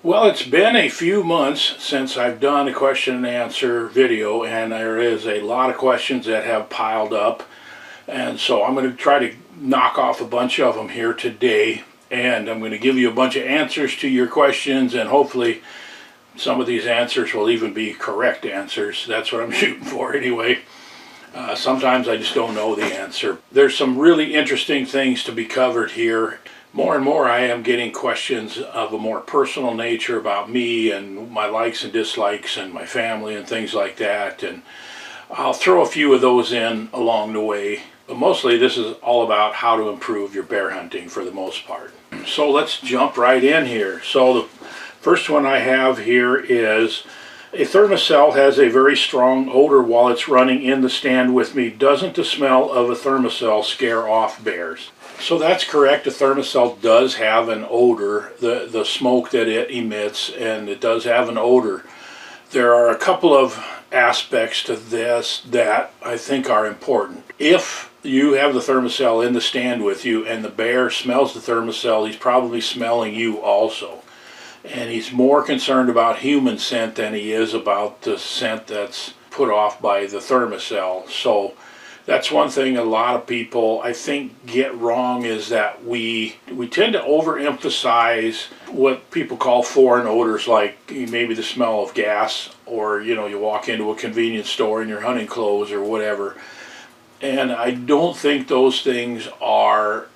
Well, it's been a few months since I've done a question and answer video, and there is a lot of questions that have piled up. And so I'm going to try to knock off a bunch of them here today. And I'm going to give you a bunch of answers to your questions, and hopefully some of these answers will even be correct answers. That's what I'm shooting for anyway. Sometimes I just don't know the answer. There's some really interesting things to be covered here. More and more I am getting questions of a more personal nature about me and my likes and dislikes and my family and things like that. And I'll throw a few of those in along the way. But mostly this is all about how to improve your bear hunting for the most part. So let's jump right in here. So the first one I have here is a Thermacell has a very strong odor while it's running in the stand with me. Doesn't the smell of a Thermacell scare off bears? So that's correct. A Thermacell does have an odor, the smoke that it emits, and it does have an odor. There are a couple of aspects to this that I think are important. If you have the Thermacell in the stand with you and the bear smells the Thermacell, he's probably smelling you also. And he's more concerned about human scent than he is about the scent that's put off by the Thermacell. So that's one thing a lot of people, I think, get wrong, is that we tend to overemphasize what people call foreign odors, like maybe the smell of gas, or you walk into a convenience store in your hunting clothes or whatever. And I don't think those things are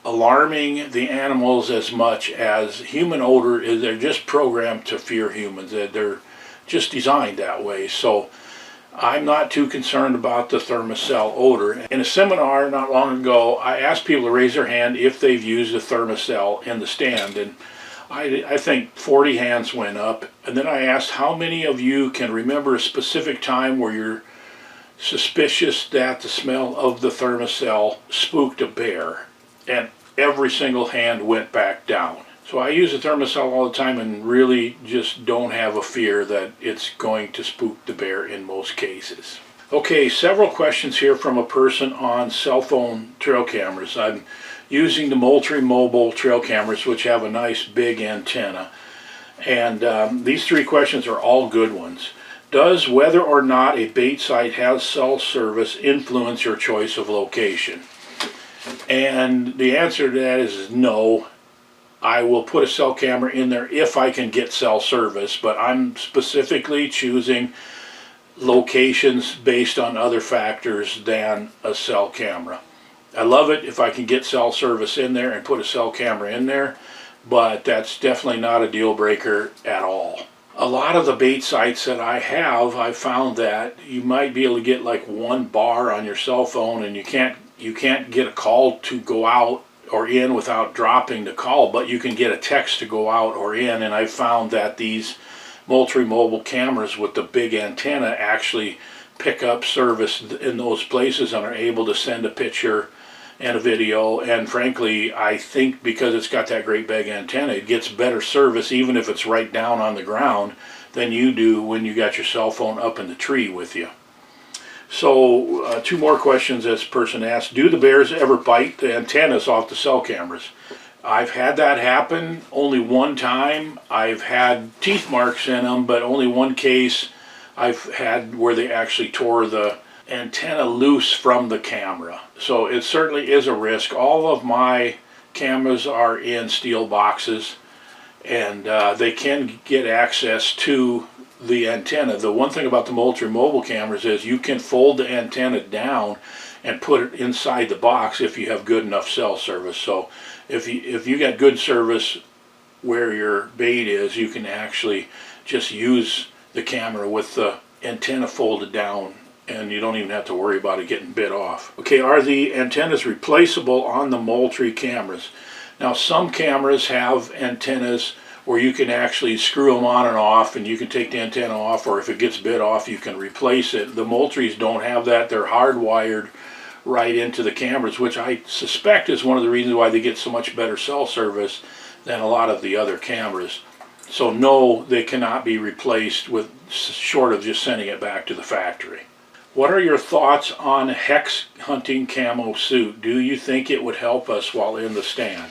alarming the animals as much as human odor is. They're just programmed to fear humans. They're just designed that way. So I'm not too concerned about the Thermacell odor. In a seminar not long ago, I asked people to raise their hand if they've used a Thermacell in the stand, and I think 40 hands went up. And then I asked how many of you can remember a specific time where you're suspicious that the smell of the Thermacell spooked a bear, and every single hand went back down. So I use a Thermacell all the time and really just don't have a fear that it's going to spook the bear in most cases. Okay, several questions here from a person on cell phone trail cameras. I'm using the Moultrie mobile trail cameras, which have a nice big antenna. And these three questions are all good ones. Does whether or not a bait site has cell service influence your choice of location? And the answer to that is no. I will put a cell camera in there if I can get cell service, but I'm specifically choosing locations based on other factors than a cell camera. I love it if I can get cell service in there and put a cell camera in there, but that's definitely not a deal breaker at all. A lot of the bait sites that I have, I found that you might be able to get like one bar on your cell phone, and you can't get a call to go out or in without dropping the call, but you can get a text to go out or in. And I found that these Moultrie mobile cameras with the big antenna actually pick up service in those places and are able to send a picture and a video. And frankly, I think because it's got that great big antenna, it gets better service even if it's right down on the ground than you do when you got your cell phone up in the tree with you. So two more questions this person asked. Do the bears ever bite the antennas off the cell cameras? I've had that happen only one time. I've had teeth marks in them, but only one case I've had where they actually tore the antenna loose from the camera. So it certainly is a risk. All of my cameras are in steel boxes, and they can get access to the antenna. The one thing about the Moultrie mobile cameras is you can fold the antenna down and put it inside the box if you have good enough cell service. So if you got good service where your bait is, you can actually just use the camera with the antenna folded down, and you don't even have to worry about it getting bit off. Okay, are the antennas replaceable on the Moultrie cameras? Now, some cameras have antennas where you can actually screw them on and off, and you can take the antenna off, or if it gets bit off, you can replace it. The Moultries don't have that. They're hardwired right into the cameras, which I suspect is one of the reasons why they get so much better cell service than a lot of the other cameras. So no, they cannot be replaced with short of just sending it back to the factory. What are your thoughts on hex hunting camo suit? Do you think it would help us while in the stand?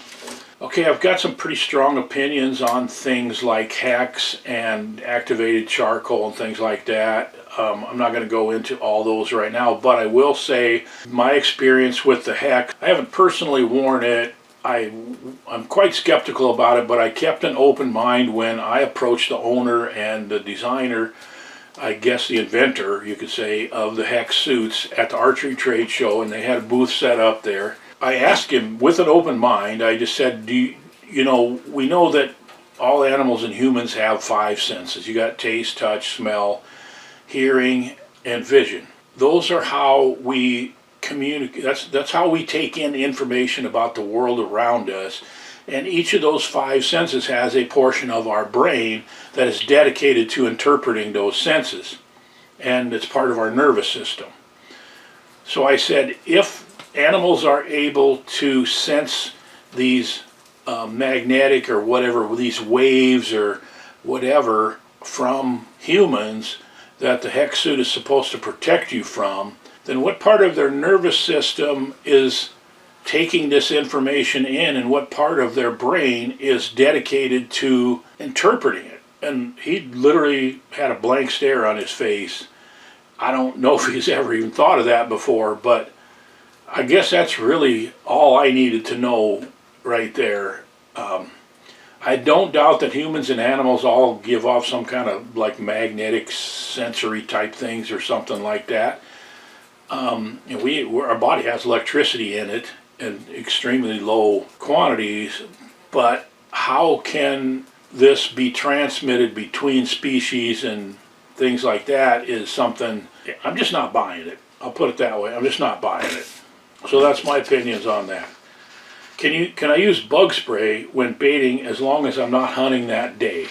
Okay, I've got some pretty strong opinions on things like hex and activated charcoal and things like that. I'm not going to go into all those right now, but I will say my experience with the hex, I haven't personally worn it. I'm quite skeptical about it, but I kept an open mind when I approached the owner and the designer, I guess the inventor, you could say, of the hex suits at the archery trade show, and they had a booth set up there. I asked him with an open mind, I just said, we know that all animals and humans have 5 senses. You got taste, touch, smell, hearing, and vision. Those are how we communicate. That's how we take in information about the world around us. And each of those 5 senses has a portion of our brain that is dedicated to interpreting those senses. And it's part of our nervous system. So I said, if animals are able to sense these magnetic or whatever, these waves or whatever from humans that the hex suit is supposed to protect you from, then what part of their nervous system is taking this information in, and what part of their brain is dedicated to interpreting it? And he literally had a blank stare on his face. I don't know if he's ever even thought of that before, but I guess that's really all I needed to know right there. I don't doubt that humans and animals all give off some kind of like magnetic sensory type things or something like that. And our body has electricity in it in extremely low quantities, but how can this be transmitted between species and things like that is something, I'm just not buying it. I'll put it that way, I'm just not buying it. So that's my opinions on that. Can I use bug spray when baiting as long as I'm not hunting that day?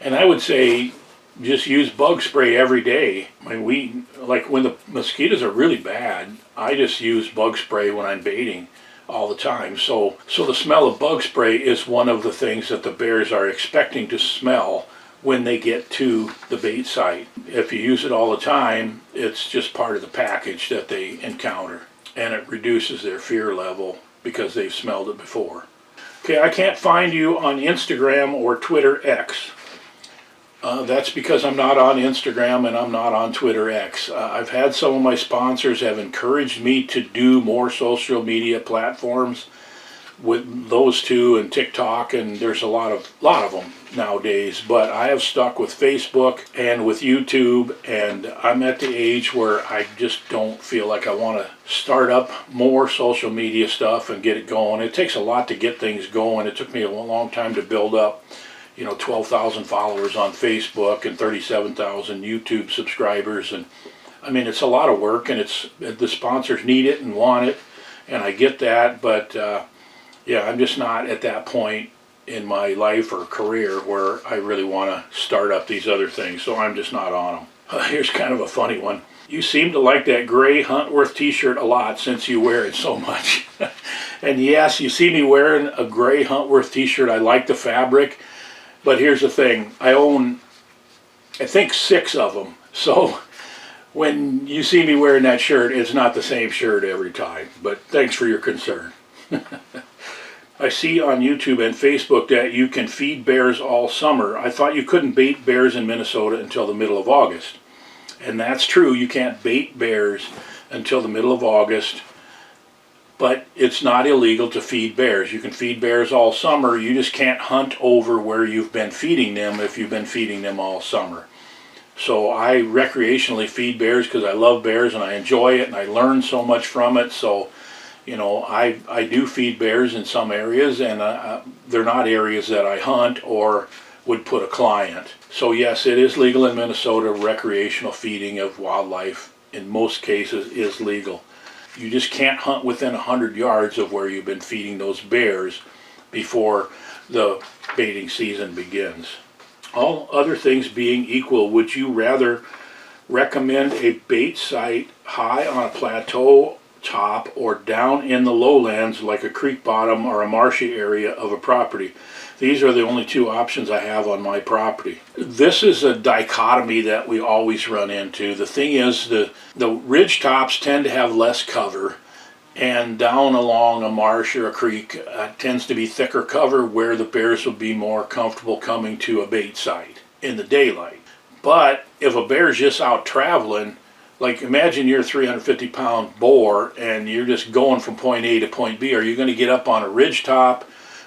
And I would say just use bug spray every day. I mean, like when the mosquitoes are really bad, I just use bug spray when I'm baiting all the time. So the smell of bug spray is one of the things that the bears are expecting to smell when they get to the bait site. If you use it all the time, it's just part of the package that they encounter, and it reduces their fear level because they've smelled it before. Okay, I can't find you on Instagram or Twitter X. That's because I'm not on Instagram and I'm not on Twitter X. I've had some of my sponsors have encouraged me to do more social media platforms with those two and TikTok, and there's a lot of them nowadays, but I have stuck with Facebook and with YouTube, and I'm at the age where I just don't feel like I want to start up more social media stuff and get it going. It takes a lot to get things going. It took me a long time to build up 12,000 followers on Facebook and 37,000 YouTube subscribers, and I mean, it's a lot of work, and the sponsors need it and want it, and I get that, but yeah, I'm just not at that point in my life or career where I really want to start up these other things, so I'm just not on them. Here's kind of a funny one. You seem to like that gray Huntworth t-shirt a lot since you wear it so much. And yes, you see me wearing a gray Huntworth t-shirt. I like the fabric, but here's the thing. I own, I think, 6 of them. So when you see me wearing that shirt, it's not the same shirt every time. But thanks for your concern. I see on YouTube and Facebook that you can feed bears all summer. I thought you couldn't bait bears in Minnesota until the middle of August. And that's true, you can't bait bears until the middle of August, but it's not illegal to feed bears. You can feed bears all summer, you just can't hunt over where you've been feeding them if you've been feeding them all summer. So I recreationally feed bears because I love bears and I enjoy it and I learn so much from it. So I do feed bears in some areas, and they're not areas that I hunt or would put a client. So yes, it is legal in Minnesota. Recreational feeding of wildlife in most cases is legal. You just can't hunt within 100 yards of where you've been feeding those bears before the baiting season begins. All other things being equal, would you rather recommend a bait site high on a plateau top or down in the lowlands like a creek bottom or a marshy area of a property? These are the only 2 options I have on my property. This is a dichotomy that we always run into. The thing is, the ridge tops tend to have less cover, And down along a marsh or a creek tends to be thicker cover where the bears will be more comfortable coming to a bait site in the daylight. But if a bear's just out traveling, like imagine you're a 350-pound boar and you're just going from point A to point B, are you going to get up on a ridge top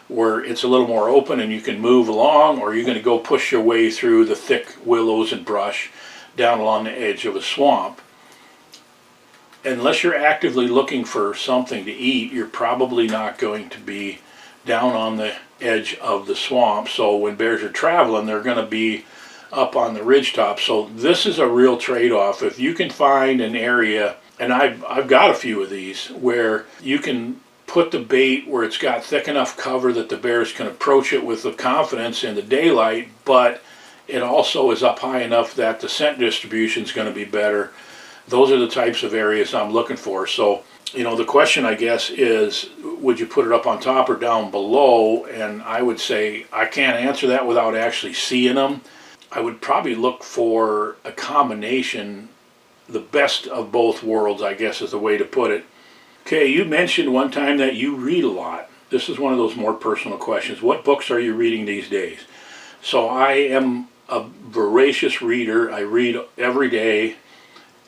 where it's a little more open and you can move along, or are you going to go push your way through the thick willows and brush down along the edge of a swamp? Unless you're actively looking for something to eat, you're probably not going to be down on the edge of the swamp. So when bears are traveling, they're going to be up on the ridgetop. So this is a real trade-off. If you can find an area, and I've got a few of these, where you can put the bait where it's got thick enough cover that the bears can approach it with the confidence in the daylight, but it also is up high enough that the scent distribution is going to be better. Those are the types of areas I'm looking for. So, the question, I guess, is would you put it up on top or down below? And I would say I can't answer that without actually seeing them. I would probably look for a combination, the best of both worlds, I guess is the way to put it. Okay, you mentioned one time that you read a lot. This is one of those more personal questions. What books are you reading these days? So I am a voracious reader. I read every day.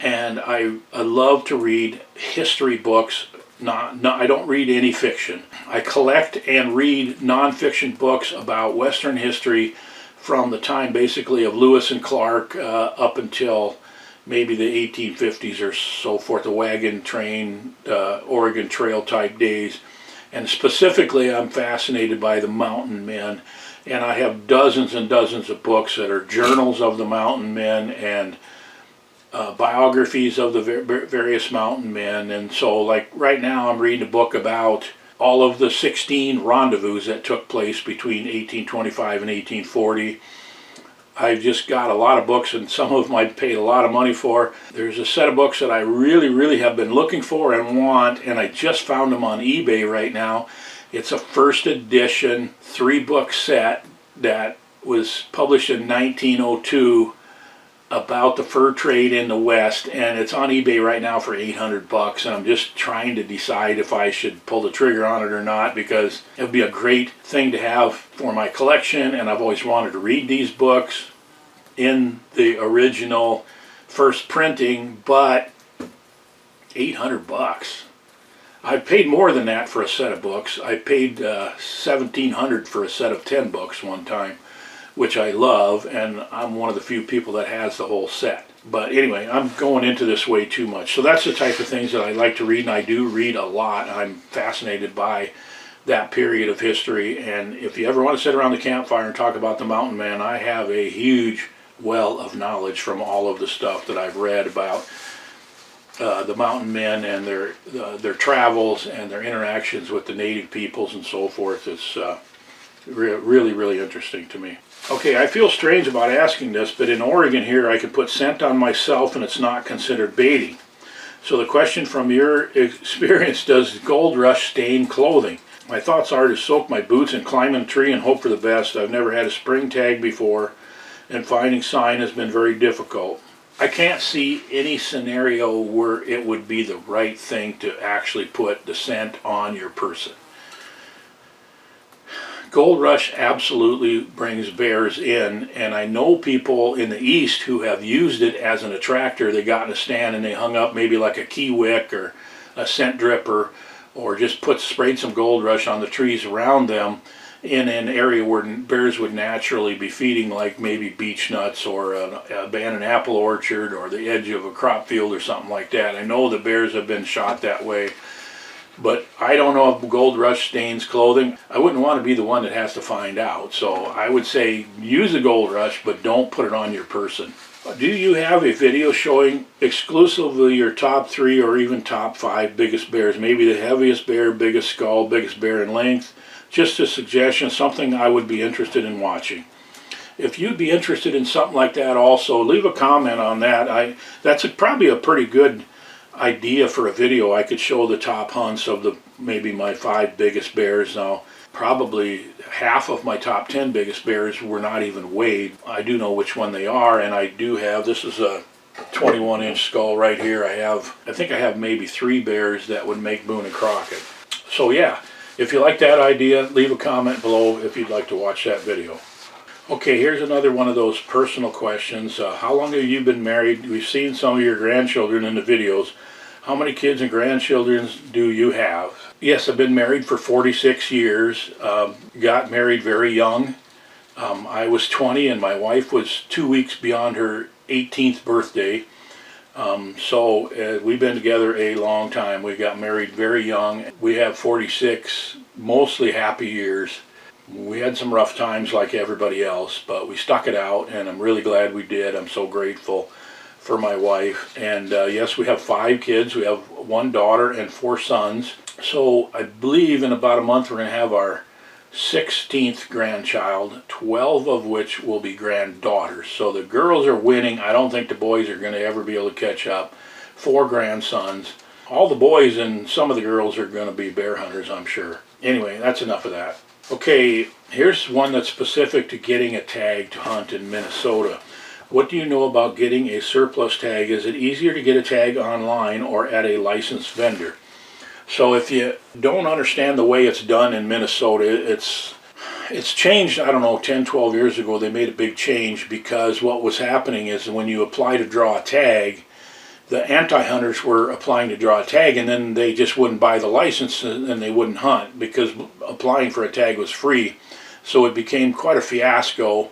And I love to read history books. I don't read any fiction. I collect and read nonfiction books about Western history from the time basically of Lewis and Clark up until maybe the 1850s or so forth, the wagon train, Oregon Trail type days. And specifically, I'm fascinated by the mountain men. And I have dozens and dozens of books that are journals of the mountain men and biographies of the various mountain men. And so like right now I'm reading a book about all of the 16 rendezvous that took place between 1825 and 1840. I've just got a lot of books, and some of them I paid a lot of money for. There's a set of books that I really have been looking for and want, and I just found them on eBay right now. It's a first edition 3-book set that was published in 1902 about the fur trade in the West, and it's on eBay right now for $800, and I'm just trying to decide if I should pull the trigger on it or not, because it would be a great thing to have for my collection, and I've always wanted to read these books in the original first printing, but $800. I paid more than that for a set of books. I paid $1,700 for a set of 10 books one time, which I love, and I'm one of the few people that has the whole set. But anyway, I'm going into this way too much. So that's the type of things that I like to read, and I do read a lot. I'm fascinated by that period of history, and if you ever want to sit around the campfire and talk about the mountain man, I have a huge well of knowledge from all of the stuff that I've read about the mountain men and their travels and their interactions with the native peoples and so forth. It's really interesting to me. Okay, I feel strange about asking this, but in Oregon here I could put scent on myself and it's not considered baiting. So the question from your experience, does Gold Rush stain clothing? My thoughts are to soak my boots and climb in a tree and hope for the best. I've never had a spring tag before, and finding sign has been very difficult. I can't see any scenario where it would be the right thing to actually put the scent on your person. Gold Rush absolutely brings bears in, and I know people in the East who have used it as an attractor. They got in a stand and they hung up maybe like a key wick or a scent dripper, or just sprayed some Gold Rush on the trees around them in an area where bears would naturally be feeding, like maybe beech nuts or an abandoned apple orchard or the edge of a crop field or something like that. I know the bears have been shot that way, but I don't know if Gold Rush stains clothing. I wouldn't want to be the one that has to find out. So I would say use the Gold Rush, but don't put it on your person. Do you have a video showing exclusively your top 3 or even top 5 biggest bears? Maybe the heaviest bear, biggest skull, biggest bear in length? Just a suggestion, something I would be interested in watching. If you'd be interested in something like that also, leave a comment on that. That's probably a pretty good idea for a video. I could show the top hunts of maybe my 5 biggest bears. Now, probably half of my top 10 biggest bears were not even weighed. I do know which one they are, and I do have, this is a 21-inch skull right here. I think I have maybe 3 bears that would make Boone and Crockett. So yeah, if you like that idea, leave a comment below if you'd like to watch that video. Okay, here's another one of those personal questions. How long have you been married? We've seen some of your grandchildren in the videos. How many kids and grandchildren do you have? Yes, I've been married for 46 years. Got married very young. I was 20 and my wife was 2 weeks beyond her 18th birthday. So we've been together a long time. We got married very young. We have 46 mostly happy years. We had some rough times like everybody else, but we stuck it out, and I'm really glad we did. I'm so grateful for my wife. And yes, we have 5 kids. We have 1 daughter and 4 sons. So I believe in about a month we're going to have our 16th grandchild, 12 of which will be granddaughters. So the girls are winning. I don't think the boys are going to ever be able to catch up. 4 grandsons. All the boys and some of the girls are going to be bear hunters, I'm sure. Anyway, that's enough of that. Okay, here's one that's specific to getting a tag to hunt in Minnesota. What do you know about getting a surplus tag? Is it easier to get a tag online or at a licensed vendor? So if you don't understand the way it's done in Minnesota, it's changed, I don't know, 10, 12 years ago. They made a big change because what was happening is when you apply to draw a tag, the anti-hunters were applying to draw a tag, and then they just wouldn't buy the license and they wouldn't hunt because applying for a tag was free. So it became quite a fiasco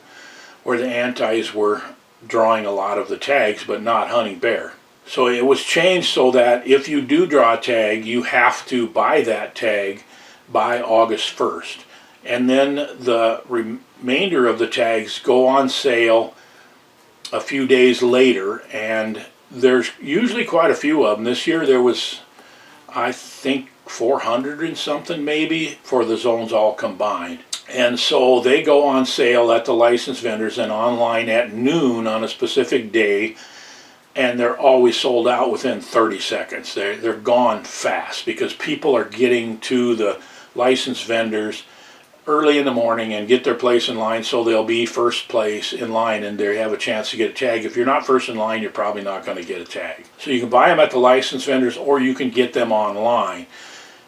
where the antis were drawing a lot of the tags but not hunting bear. So it was changed so that if you do draw a tag, you have to buy that tag by August 1st. And then the remainder of the tags go on sale a few days later, and there's usually quite a few of them. This year there was, I think, 400 and something maybe for the zones all combined. And so they go on sale at the licensed vendors and online at noon on a specific day, and they're always sold out within 30 seconds. They're gone fast because people are getting to the licensed vendors early in the morning and get their place in line, so they'll be first place in line and they have a chance to get a tag. If you're not first in line, you're probably not going to get a tag. So you can buy them at the licensed vendors or you can get them online.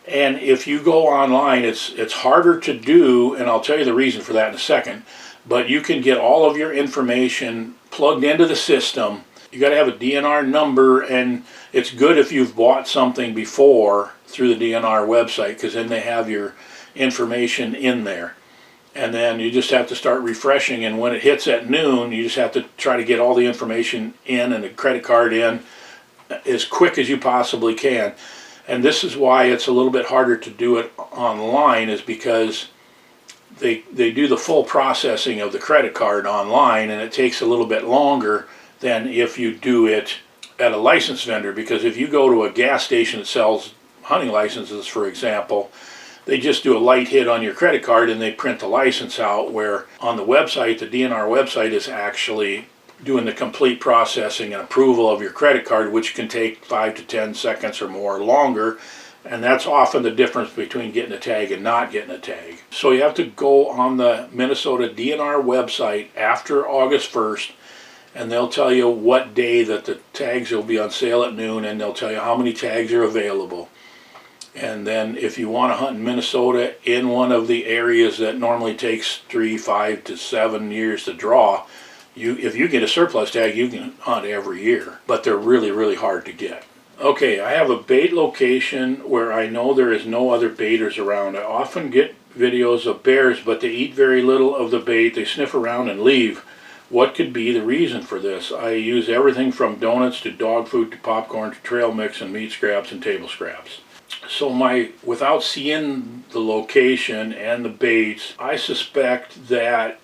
And if you go online, it's harder to do, and I'll tell you the reason for that in a second, but you can get all of your information plugged into the system. You got to have a DNR number, and it's good if you've bought something before through the DNR website, because then they have your information in there. And then you just have to start refreshing, and when it hits at noon, you just have to try to get all the information in and the credit card in as quick as you possibly can. And this is why it's a little bit harder to do it online, is because they do the full processing of the credit card online, and it takes a little bit longer than if you do it at a licensed vendor. Because if you go to a gas station that sells hunting licenses, for example, they just do a light hit on your credit card and they print the license out, where on the website, the DNR website is actually doing the complete processing and approval of your credit card, which can take 5 to 10 seconds or more longer. And that's often the difference between getting a tag and not getting a tag. So you have to go on the Minnesota DNR website after August 1st, and they'll tell you what day that the tags will be on sale at noon, and they'll tell you how many tags are available. And then if you want to hunt in Minnesota in one of the areas that normally takes 3, 5 to 7 years to draw, if you get a surplus tag, you can hunt every year, but they're really, really hard to get. Okay, I have a bait location where I know there is no other baiters around. I often get videos of bears, but they eat very little of the bait. They sniff around and leave. What could be the reason for this? I use everything from donuts to dog food to popcorn to trail mix and meat scraps and table scraps. So without seeing the location and the baits, I suspect that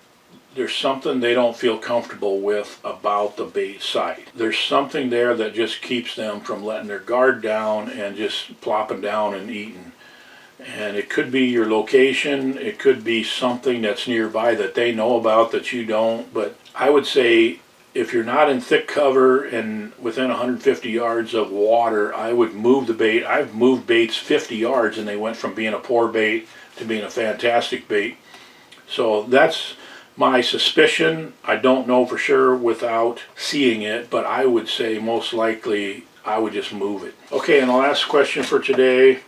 there's something they don't feel comfortable with about the bait site. There's something there that just keeps them from letting their guard down and just plopping down and eating. And it could be your location, it could be something that's nearby that they know about that you don't, but I would say if you're not in thick cover and within 150 yards of water, I would move the bait. I've moved baits 50 yards and they went from being a poor bait to being a fantastic bait. So that's My suspicion, I don't know for sure without seeing it, but I would say most likely I would just move it. Okay, and the last question for today.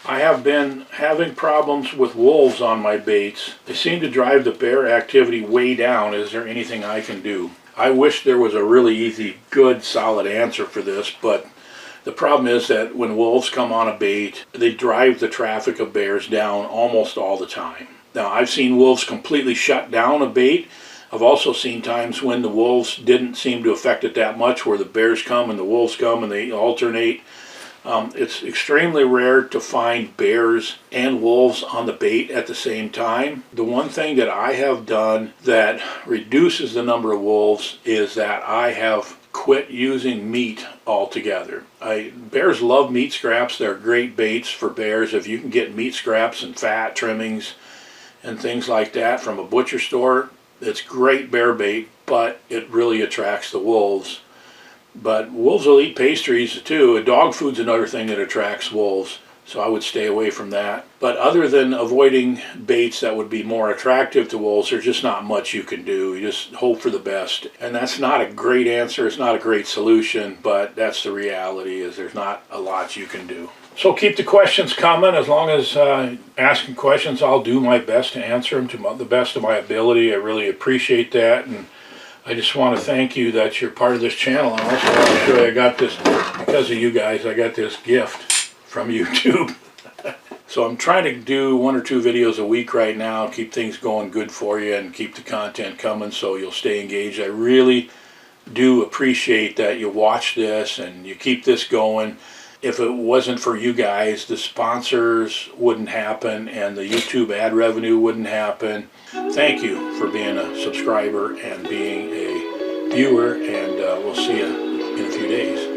I have been having problems with wolves on my baits. They seem to drive the bear activity way down. Is there anything I can do? I wish there was a really easy, good, solid answer for this, but the problem is that when wolves come on a bait, they drive the traffic of bears down almost all the time. Now, I've seen wolves completely shut down a bait. I've also seen times when the wolves didn't seem to affect it that much, where the bears come and the wolves come and they alternate. It's extremely rare to find bears and wolves on the bait at the same time. The one thing that I have done that reduces the number of wolves is that I have quit using meat altogether. Bears love meat scraps. They're great baits for bears. If you can get meat scraps and fat trimmings and things like that from a butcher store, it's great bear bait, but it really attracts the wolves. But wolves will eat pastries too. Dog food's another thing that attracts wolves, so I would stay away from that. But other than avoiding baits that would be more attractive to wolves, there's just not much you can do. You just hope for the best. And that's not a great answer, it's not a great solution, but that's the reality, is there's not a lot you can do. So keep the questions coming. As long as asking questions, I'll do my best to answer them to the best of my ability. I really appreciate that, and I just want to thank you that you're part of this channel. And also want to show you, I got this, because of you guys, I got this gift from YouTube. So I'm trying to do 1 or 2 videos a week right now, keep things going good for you and keep the content coming so you'll stay engaged. I really do appreciate that you watch this and you keep this going. If it wasn't for you guys, the sponsors wouldn't happen and the YouTube ad revenue wouldn't happen. Thank you for being a subscriber and being a viewer, and we'll see you in a few days.